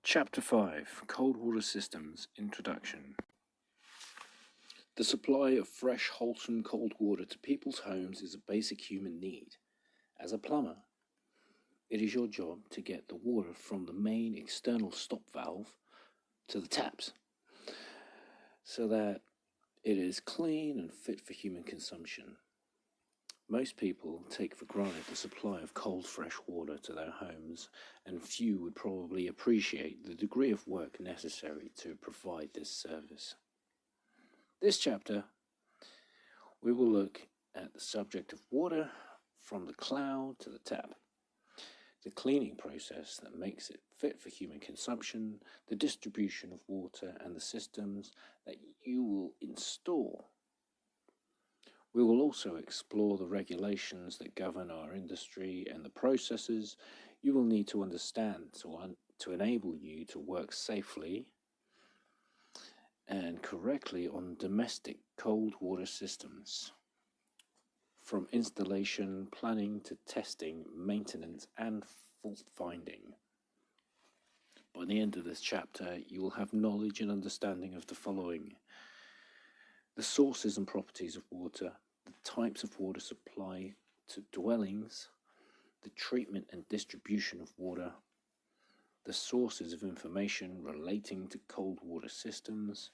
Chapter 5 Cold Water Systems Introduction. The supply of fresh, wholesome cold water to people's homes is a basic human need. As a plumber, it is your job to get the water from the main external stop valve to the taps so that it is clean and fit for human consumption. Most people take for granted the supply of cold, fresh water to their homes, and few would probably appreciate the degree of work necessary to provide this service. This chapter, we will look at the subject of water from the cloud to the tap, the cleaning process that makes it fit for human consumption, the distribution of water, and the systems that you will install. We will also explore the regulations that govern our industry and the processes you will need to understand to enable you to work safely and correctly on domestic cold water systems, from installation, planning to testing, maintenance, and fault finding. By the end of this chapter, you will have knowledge and understanding of the following: the sources and properties of water, the types of water supply to dwellings, the treatment and distribution of water, the sources of information relating to cold water systems,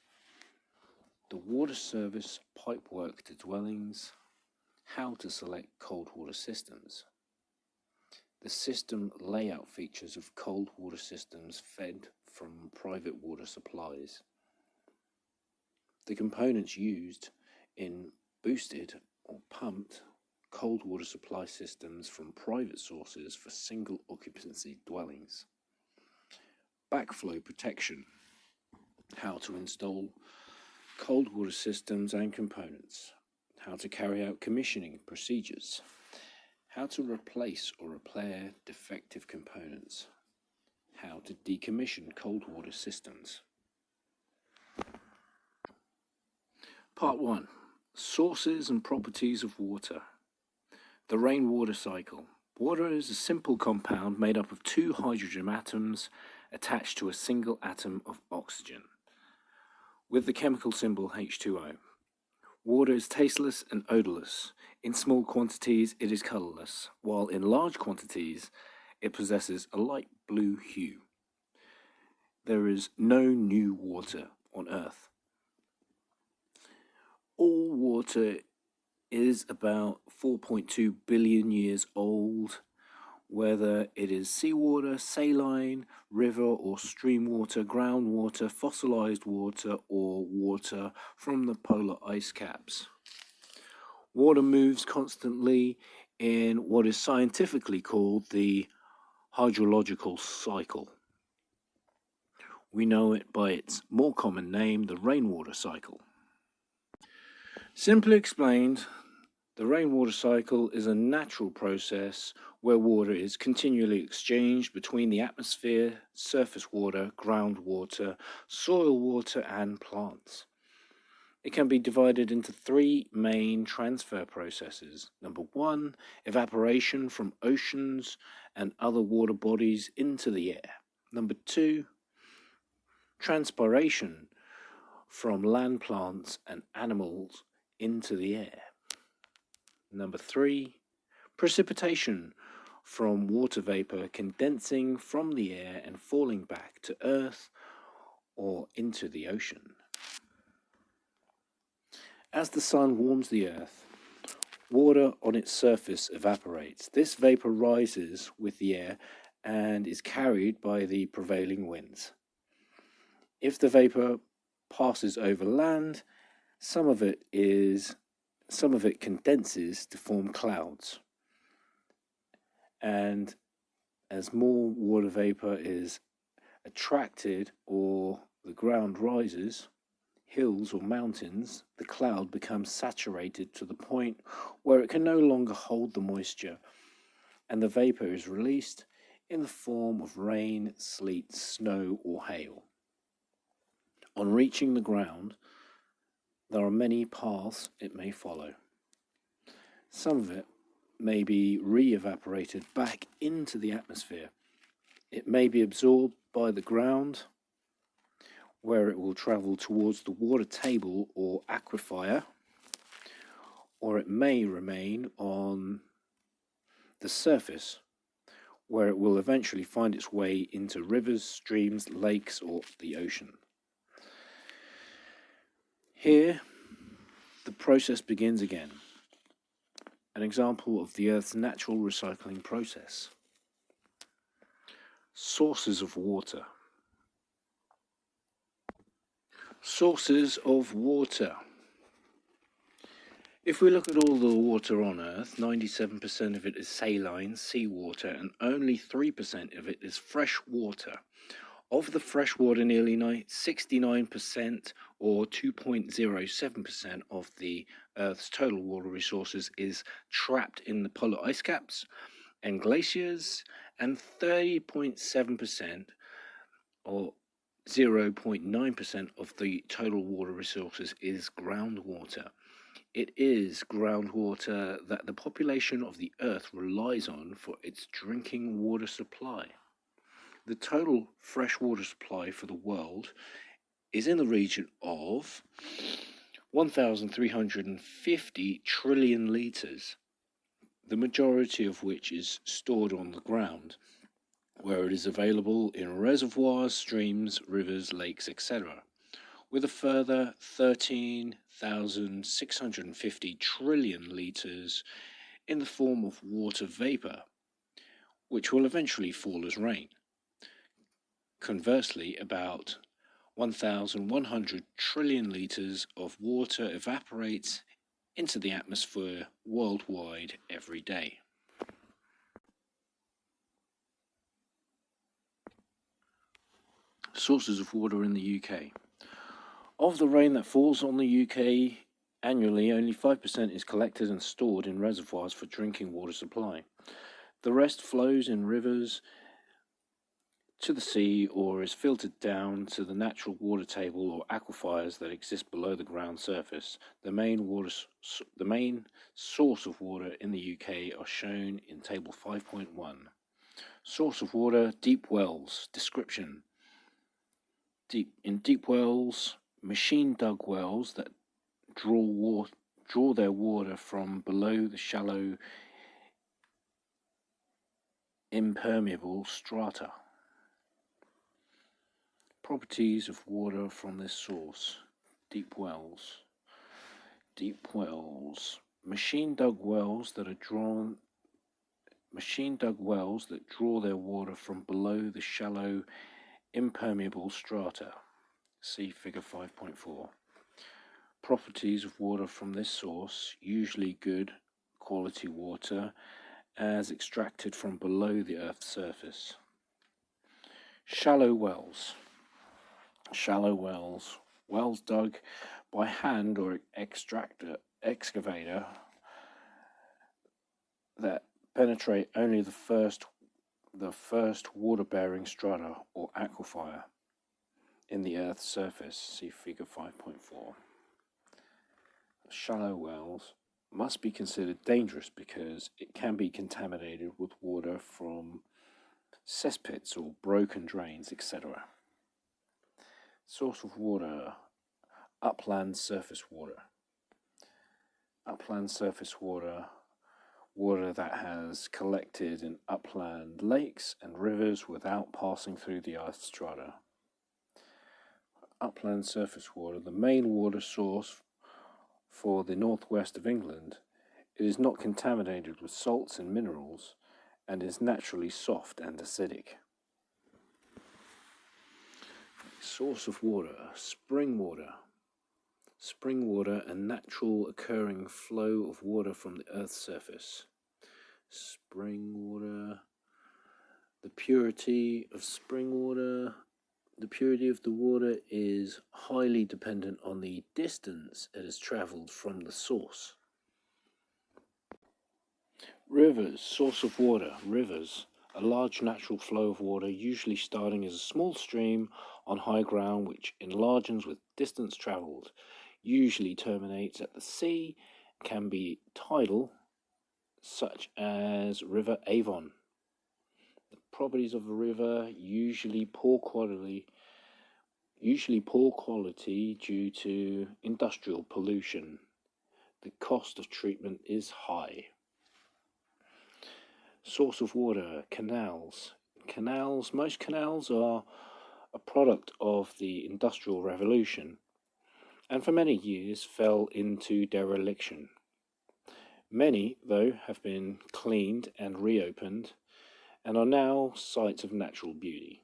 the water service pipework to dwellings, how to select cold water systems, the system layout features of cold water systems fed from private water supplies, the components used in boosted or pumped cold water supply systems from private sources for single occupancy dwellings, backflow protection, how to install cold water systems and components, how to carry out commissioning procedures, how to replace or repair defective components, how to decommission cold water systems. Part 1. Sources and properties of water. The Rainwater Cycle. Water is a simple compound made up of two hydrogen atoms attached to a single atom of oxygen, with the chemical symbol H2O. Water is tasteless and odorless. In small quantities, it is colorless, while in large quantities, it possesses a light blue hue. There is no new water on Earth. All water is about 4.2 billion years old, whether it is seawater, saline, river or stream water, groundwater, fossilized water, or water from the polar ice caps. Water moves constantly in what is scientifically called the hydrological cycle. We know it by its more common name, the rainwater cycle. Simply explained, the rainwater cycle is a natural process where water is continually exchanged between the atmosphere, surface water, groundwater, soil water, and plants. It can be divided into three main transfer processes. Number 1, evaporation from oceans and other water bodies into the air. Number 2, transpiration from land plants and animals into the air. Number 3, precipitation from water vapor condensing from the air and falling back to Earth or into the ocean. As the sun warms the Earth, water on its surface evaporates. This vapor rises with the air and is carried by the prevailing winds. If the vapor passes over land, some of it condenses to form clouds, and as more water vapor is attracted or the ground rises, hills or mountains, the cloud becomes saturated to the point where it can no longer hold the moisture, and the vapor is released in the form of rain, sleet, snow, or hail. On reaching the ground, there are many paths it may follow. Some of it may be re-evaporated back into the atmosphere It may be absorbed by the ground, where it will travel towards the water table or aquifer, or it may remain on the surface, where it will eventually find its way into rivers, streams, lakes, or the ocean. Here, the process begins again. An example of the Earth's natural recycling process. Sources of water. Sources of water. If we look at all the water on Earth, 97% of it is saline, seawater, and only 3% of it is fresh water. Of the fresh water, nearly 69% or 2.07% of the Earth's total water resources is trapped in the polar ice caps and glaciers, and 30.7% or 0.9% of the total water resources is groundwater. It is groundwater that the population of the Earth relies on for its drinking water supply. The total freshwater supply for the world is in the region of 1,350 trillion litres, the majority of which is stored on the ground, where it is available in reservoirs, streams, rivers, lakes, etc., with a further 13,650 trillion litres in the form of water vapour, which will eventually fall as rain. Conversely, about 1,100 trillion litres of water evaporates into the atmosphere worldwide every day. Sources of water in the UK. Of the rain that falls on the UK annually, only 5% is collected and stored in reservoirs for drinking water supply. The rest flows in rivers to the sea or is filtered down to the natural water table or aquifers that exist below the ground surface. The main source of water in the UK are shown in Table 5.1. Source of water, deep wells. Description. In deep wells, machine-dug wells that draw their water from below the shallow, impermeable strata. Properties of water from this source. Deep wells. Machine-dug wells that draw their water from below the shallow, impermeable strata. See figure 5.4. Properties of water from this source, usually good quality water as extracted from below the Earth's surface. Shallow wells. Wells dug by hand or excavator that penetrate only the first water-bearing strata or aquifer in the Earth's surface. See figure 5.4. Shallow wells must be considered dangerous because it can be contaminated with water from cesspits or broken drains, etc. Source of water, upland surface water. Upland surface water, water that has collected in upland lakes and rivers without passing through the earth strata. Upland surface water, the main water source for the northwest of England. It is not contaminated with salts and minerals and is naturally soft and acidic. Source of water, spring water. Spring water, a natural occurring flow of water from the Earth's surface. Spring water, the purity of spring water. The purity of the water is highly dependent on the distance it has travelled from the source. Rivers, source of water. Rivers, a large natural flow of water, usually starting as a small stream on high ground which enlarges with distance travelled, usually terminates at the sea, can be tidal, such as River Avon. The Properties of a river usually poor quality due to industrial pollution. The cost of treatment is high. Source of water, canals. Most canals are a product of the Industrial Revolution, and for many years fell into dereliction. Many, though, have been cleaned and reopened, and are now sites of natural beauty.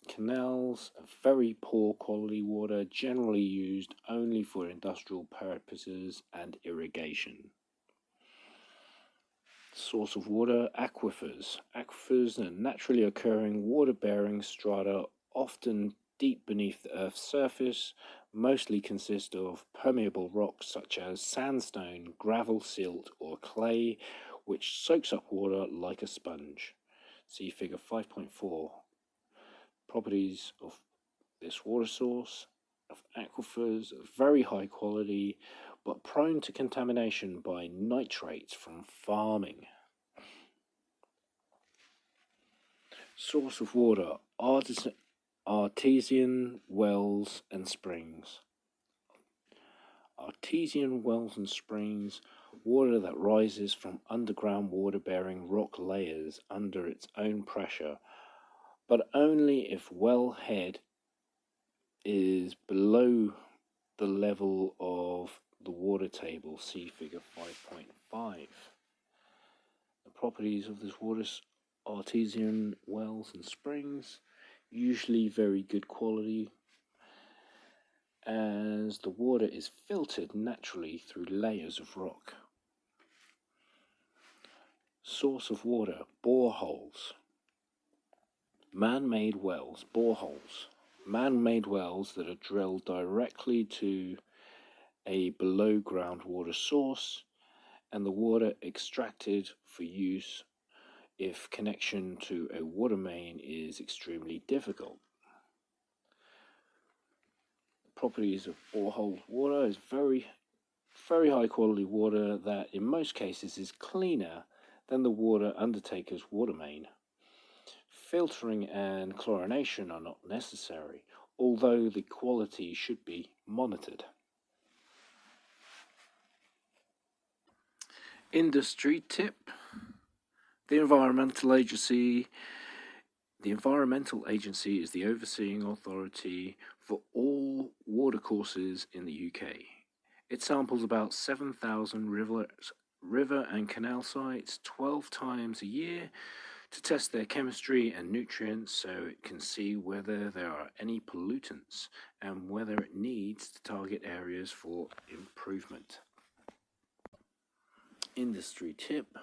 Canals are very poor quality water, generally used only for industrial purposes and irrigation. Source of water, aquifers. Aquifers are naturally occurring water-bearing strata, often deep beneath the Earth's surface, mostly consist of permeable rocks such as sandstone, gravel, silt, or clay, which soaks up water like a sponge. See figure 5.4. Properties of this water source, of aquifers, are very high quality, but prone to contamination by nitrates from farming. Source of water, artesian wells and springs. Artesian wells and springs, water that rises from underground water-bearing rock layers under its own pressure, but only if wellhead is below the level of the water table. See figure 5.5. The properties of this water, artesian wells and springs, usually very good quality, as the water is filtered naturally through layers of rock. Source of water, boreholes. Man-made wells, boreholes. Man-made wells that are drilled directly to a below-ground water source, and the water extracted for use if connection to a water main is extremely difficult. Properties of borehole water is very high quality water that in most cases is cleaner than the water undertaker's water main. Filtering and chlorination are not necessary, although the quality should be monitored. Industry tip. The environmental agency is the overseeing authority for all watercourses in the UK. It samples about 7,000 river and canal sites 12 times a year to test their chemistry and nutrients, so it can see whether there are any pollutants and whether it needs to target areas for improvement. Industry tip.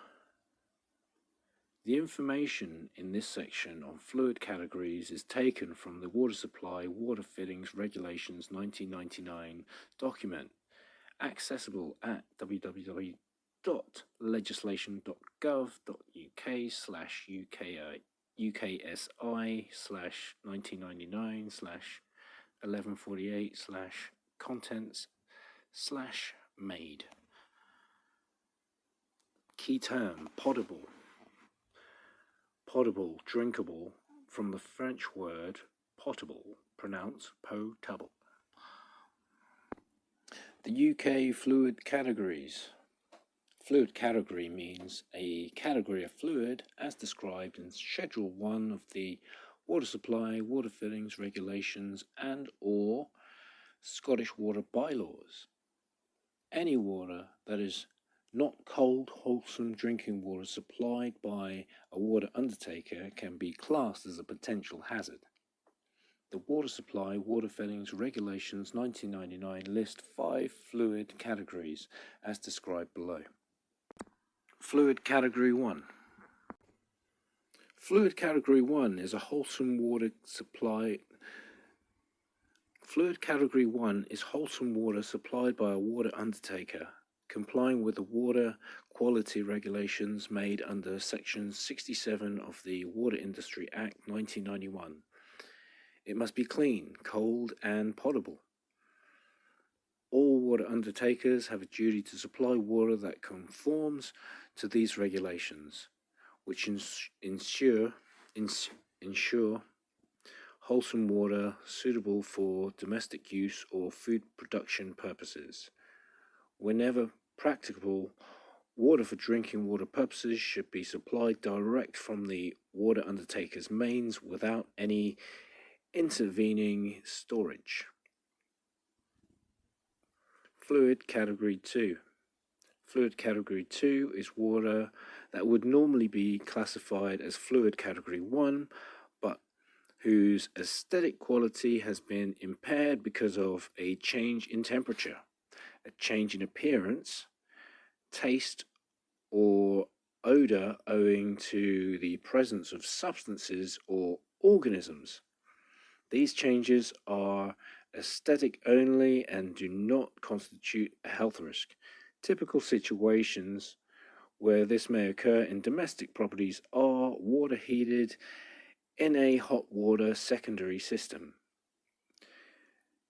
The information in this section on fluid categories is taken from the Water Supply Water Fittings Regulations 1999 document, accessible at www.legislation.gov.uk/UKSI/1999/1148/content/made. Key term, potable. Potable, drinkable, from the French word potable, pronounced potable. The UK fluid categories. Fluid category means a category of fluid as described in Schedule 1 of the Water Supply, Water Fittings Regulations and or Scottish Water Bylaws. Any water that is not cold, wholesome drinking water supplied by a water undertaker can be classed as a potential hazard. The Water Supply Water Fittings Regulations 1999 list 5 fluid categories as described below. Fluid Category 1. Fluid Category 1 is a wholesome water supply. Fluid Category 1 is wholesome water supplied by a water undertaker, complying with the Water Quality Regulations made under Section 67 of the Water Industry Act 1991. It must be clean, cold, and potable. All water undertakers have a duty to supply water that conforms to these regulations. which ensure wholesome water suitable for domestic use or food production purposes. Whenever practicable, water for drinking water purposes should be supplied direct from the water undertaker's mains without any intervening storage. Fluid Category 2. Fluid Category 2 is water that would normally be classified as Fluid Category 1, but whose aesthetic quality has been impaired because of a change in temperature, a change in appearance, taste, or odor owing to the presence of substances or organisms. These changes are aesthetic only and do not constitute a health risk. Typical situations where this may occur in domestic properties are water heated in a hot water secondary system,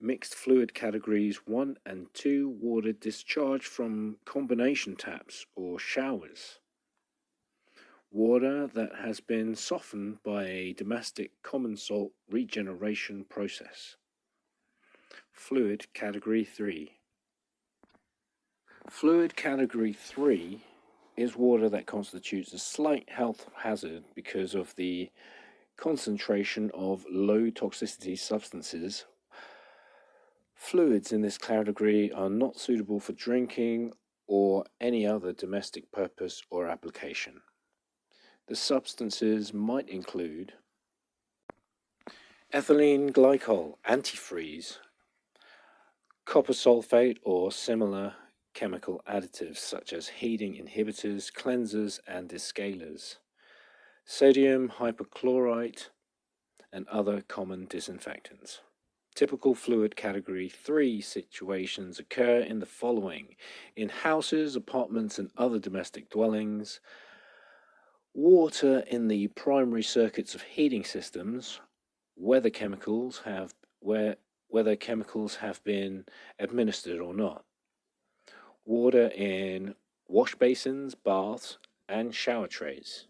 mixed fluid categories 1 and 2 water discharged from combination taps or showers, water that has been softened by a domestic common salt regeneration process. Fluid Category 3. Fluid Category 3 is water that constitutes a slight health hazard because of the concentration of low toxicity substances. Fluids in this category are not suitable for drinking or any other domestic purpose or application. The substances might include ethylene glycol, antifreeze, copper sulfate or similar chemical additives such as heating inhibitors, cleansers and descalers, sodium hypochlorite and other common disinfectants. Typical Fluid Category 3 situations occur in the following: in houses, apartments and other domestic dwellings, water in the primary circuits of heating systems, whether chemicals have been administered or not, water in wash basins, baths and shower trays,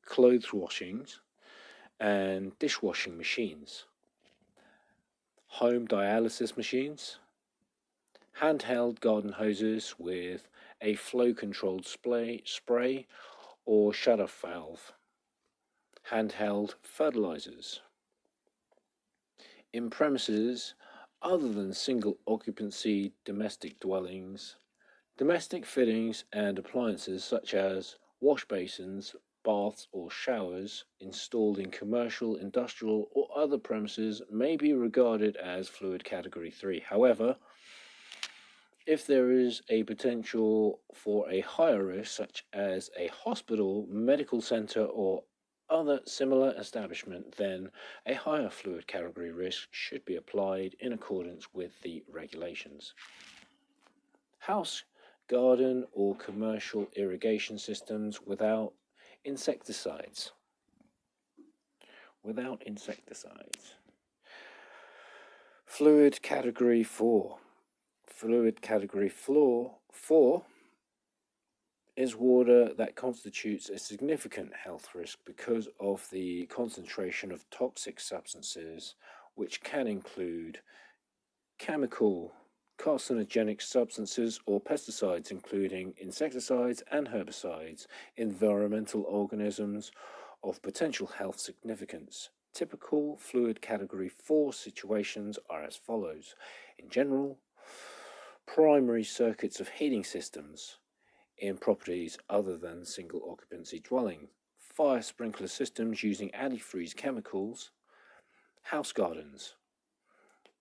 clothes washings and dishwashing machines, home dialysis machines, handheld garden hoses with a flow-controlled spray or shut-off valve, handheld fertilizers. In premises other than single occupancy domestic dwellings, domestic fittings and appliances such as wash basins, baths or showers installed in commercial, industrial or other premises may be regarded as Fluid Category 3. However, if there is a potential for a higher risk such as a hospital, medical center or other similar establishment, then a higher Fluid Category risk should be applied in accordance with the regulations. House, garden or commercial irrigation systems without insecticides. Fluid Category 4. Fluid Category 4 is water that constitutes a significant health risk because of the concentration of toxic substances, which can include chemical, carcinogenic substances or pesticides, including insecticides and herbicides, environmental organisms of potential health significance. Typical Fluid Category 4 situations are as follows: in general, primary circuits of heating systems in properties other than single occupancy dwelling, fire sprinkler systems using antifreeze chemicals, house gardens,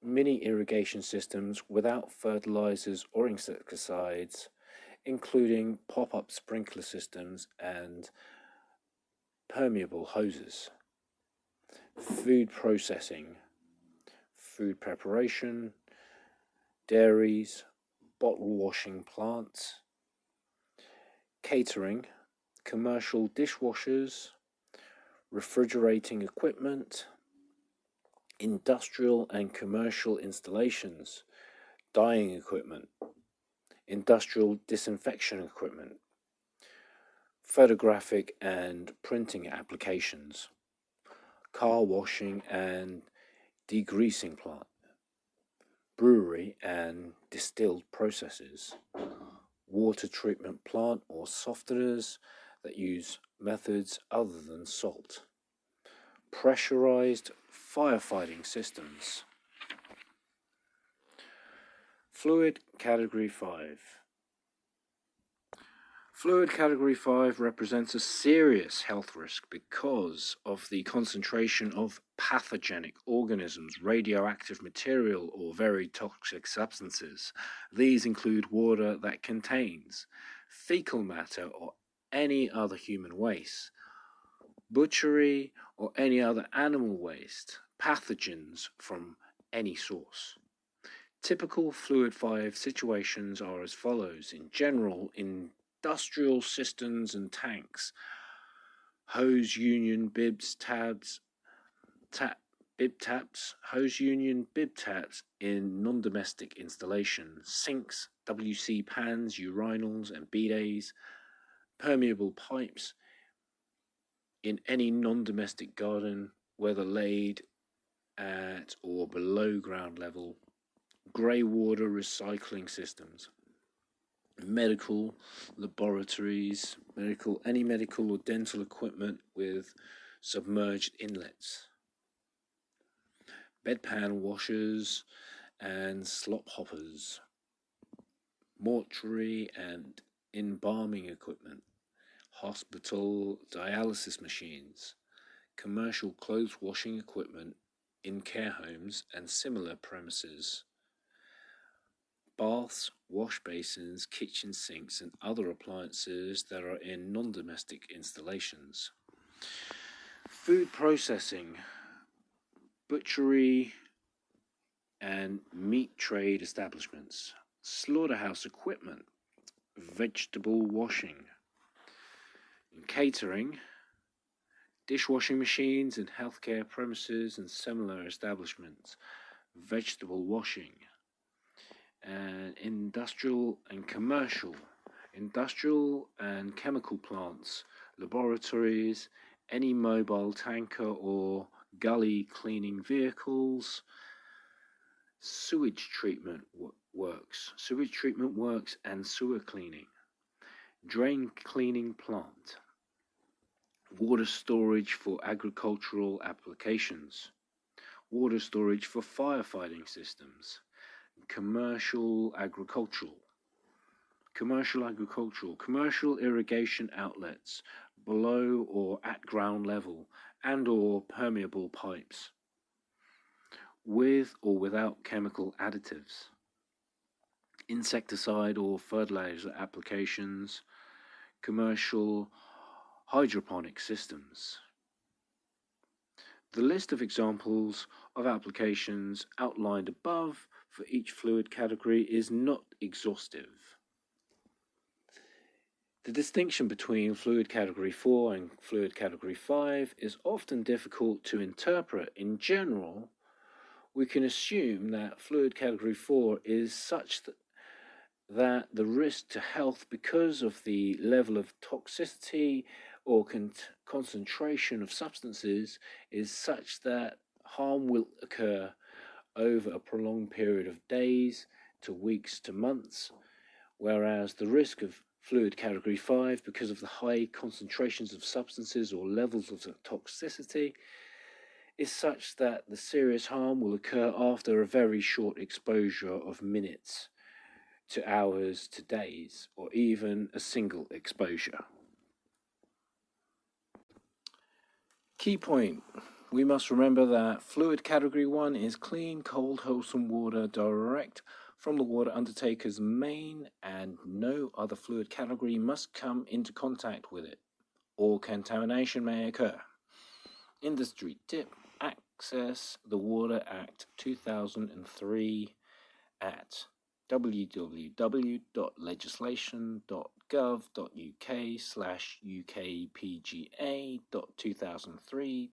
mini irrigation systems without fertilizers or insecticides, including pop-up sprinkler systems and permeable hoses, food processing, food preparation, dairies, bottle washing plants, catering, commercial dishwashers, refrigerating equipment, industrial and commercial installations, dyeing equipment, industrial disinfection equipment, photographic and printing applications, car washing and degreasing plant, brewery and distilled processes, water treatment plant or softeners that use methods other than salt, pressurized firefighting systems. Fluid Category 5. Fluid Category 5 represents a serious health risk because of the concentration of pathogenic organisms, radioactive material, or very toxic substances. These include water that contains fecal matter or any other human waste, butchery or any other animal waste, pathogens from any source. Typical Fluid 5 situations are as follows. In general, industrial cisterns and tanks, hose union bibs tabs, bib taps, hose union bib taps in non-domestic installations, sinks, WC pans, urinals and bidets, permeable pipes in any non-domestic garden, whether laid at or below ground level, grey water recycling systems, medical laboratories, any medical or dental equipment with submerged inlets, bedpan washers and slop hoppers, mortuary and embalming equipment, hospital dialysis machines, commercial clothes washing equipment in care homes and similar premises, baths, wash basins, kitchen sinks, and other appliances that are in non-domestic installations. Food processing, butchery and meat trade establishments, slaughterhouse equipment, vegetable washing, in catering, dishwashing machines in healthcare premises and similar establishments, vegetable washing, and industrial and chemical plants, laboratories, any mobile tanker or gully cleaning vehicles, sewage treatment works and sewer cleaning, drain cleaning plant, water storage for agricultural applications, water storage for firefighting systems, commercial irrigation outlets below or at ground level and or permeable pipes, with or without chemical additives, insecticide or fertilizer applications, commercial hydroponic systems. The list of examples of applications outlined above for each fluid category is not exhaustive. The distinction between Fluid Category 4 and Fluid Category 5 is often difficult to interpret. In general, we can assume that Fluid Category 4 is such that the risk to health because of the level of toxicity or concentration of substances is such that harm will occur over a prolonged period of days to weeks to months, whereas the risk of Fluid Category 5, because of the high concentrations of substances or levels of toxicity, is such that the serious harm will occur after a very short exposure of minutes to hours to days, or even a single exposure. Key point. We must remember that Fluid Category 1 is clean, cold, wholesome water direct from the water undertaker's main, and no other fluid category must come into contact with it, or contamination may occur. Industry tip: access the Water Act 2003 at www.legislation.gov.uk/UKPGA.2003